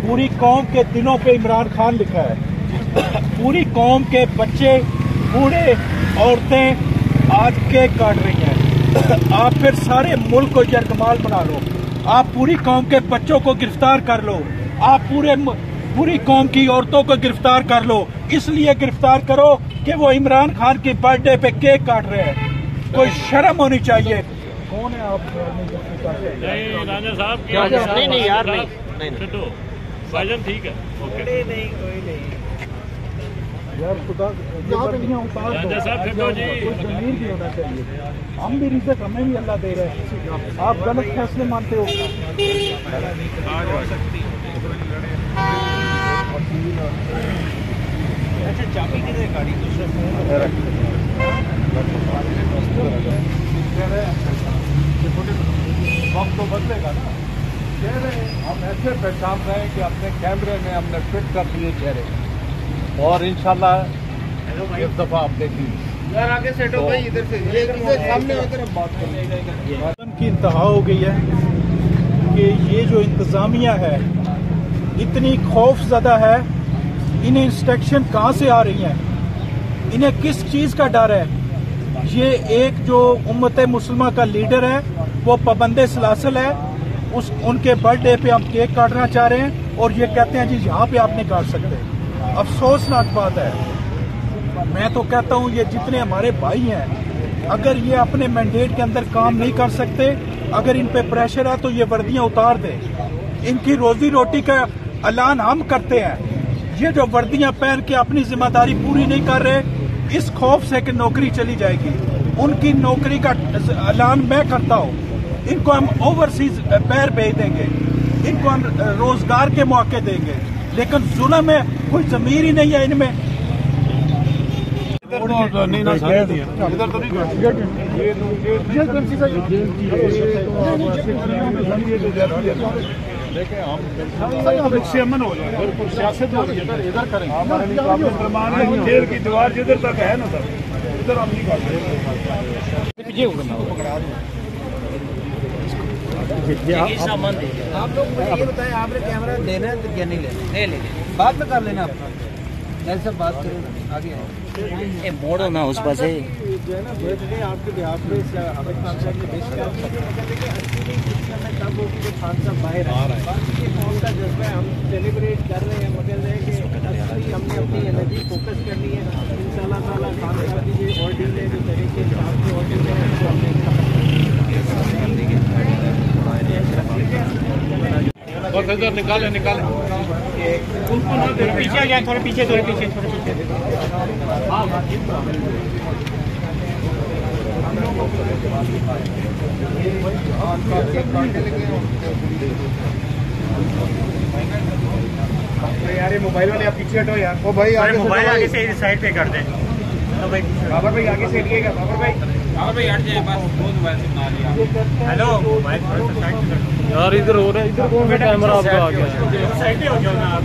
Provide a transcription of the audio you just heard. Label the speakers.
Speaker 1: पूरी कौम के दिलों पे इमरान खान लिखा है। पूरी कौम के बच्चे, बूढ़े, औरतें आज केक काट रही हैं। आप फिर सारे मुल्क को यरगमाल बना लो। आप पूरी कौम के बच्चों को गिरफ्तार कर लो। आप पूरी कौम की औरतों को गिरफ्तार कर लो। इसलिए गिरफ्तार करो कि वो इमरान खान की बर्थडे पे केक काट रहे हैं। कोई शर्म होनी चाहिए। कौन है आप?
Speaker 2: नहीं राजा साहब,
Speaker 3: नहीं यार, नहीं
Speaker 2: भाईजान ठीक है, ओके।
Speaker 3: नहीं कोई नहीं
Speaker 1: यार खुदा
Speaker 2: राजा साहब फिर जी
Speaker 1: जमीन भी होना चाहिए। हम भी रिज़्क़ हमें भी अल्लाह दे रहे हैं। आप गलत फैसले मानते हो।
Speaker 3: अच्छा चाबी किधर गाड़ी
Speaker 4: वक्त तो बदलेगा ना। चेहरे हम ऐसे पहचान रहे हैं कि अपने कैमरे में हमने फिट कर दिए चेहरे, और इंशाल्लाह इस दफा आप देखेंगे।
Speaker 3: यार आगे सेट हो गई, इधर से सामने होकर बात करें।
Speaker 1: की इंतहा हो गई है कि ये जो इंतजामिया है इतनी खौफजदा है। इन्हें इंस्ट्रक्शन कहाँ से आ रही हैं? इन्हें किस चीज़ का डर है? ये एक जो उम्मत मुस्लिमा का लीडर है वो पाबंदे सलासल है। उनके बर्थडे पे हम केक काटना चाह रहे हैं और ये कहते हैं जी यहाँ पे आप नहीं काट सकते। अफसोसनाक बात है। मैं तो कहता हूँ ये जितने हमारे भाई हैं, अगर ये अपने मैंडेट के अंदर काम नहीं कर सकते, अगर इन पे प्रेशर है तो ये वर्दियाँ उतार दें। इनकी रोजी रोटी का ऐलान हम करते हैं। ये जो वर्दियाँ पहन के अपनी जिम्मेदारी पूरी नहीं कर रहे, इस खौफ से कि नौकरी चली जाएगी, उनकी नौकरी का ऐलान मैं करता हूँ। इनको हम ओवरसीज पैर भेज देंगे, इनको हम रोजगार के मौके देंगे, लेकिन जुल्म में कोई जमीर ही नहीं है इनमें।
Speaker 4: देखें हम चेयरमैन हो जाए, बिल्कुल सियासत हो रही है, इधर करेंगे। जेल की दीवार जिधर तक है ना सर, इधर हम नहीं कर
Speaker 3: सामान दे। आप लोग मुझे ये बताएं, आपने कैमरा देना है या नहीं लेना? ले लेना, बाद में कर लेना। आप सब बात करें आगे मोड़ो ना उस पास है जो है ना बर्थडे आपके बिहार पे हामिद खान साहब ने बेच किया। तब वो खान साहब बाहर आ रहा है, बाकी कौन का जज्बा है, हम सेलिब्रेट कर रहे हैं, मगर है कि हमने अपनी एनर्जी फोकस करनी है। इंशाल्लाह ताला खान साहब की ये ऑर्डिन है, जो तरीके से आपके ऑर्डिन है वो हमने
Speaker 4: बस इधर निकाले
Speaker 3: पीछे आ जाए, थोड़े पीछे
Speaker 4: यार ये मोबाइल वाले आप पीछे हटो यार। ओ भाई आगे
Speaker 3: मोबाइल आगे से साइड पे कर दें।
Speaker 4: बाबर भाई आगे से हटिएगा। बाबर भाई हट जाए, बस दो मोबाइल से बना लिया।
Speaker 3: हेलो मोबाइल थोड़ा सा साइड पे कर
Speaker 4: यार इधर हो रहा है, इधर कौन सा कैमरा आपका आ गया?
Speaker 3: साइड पे हो जाओ ना आप।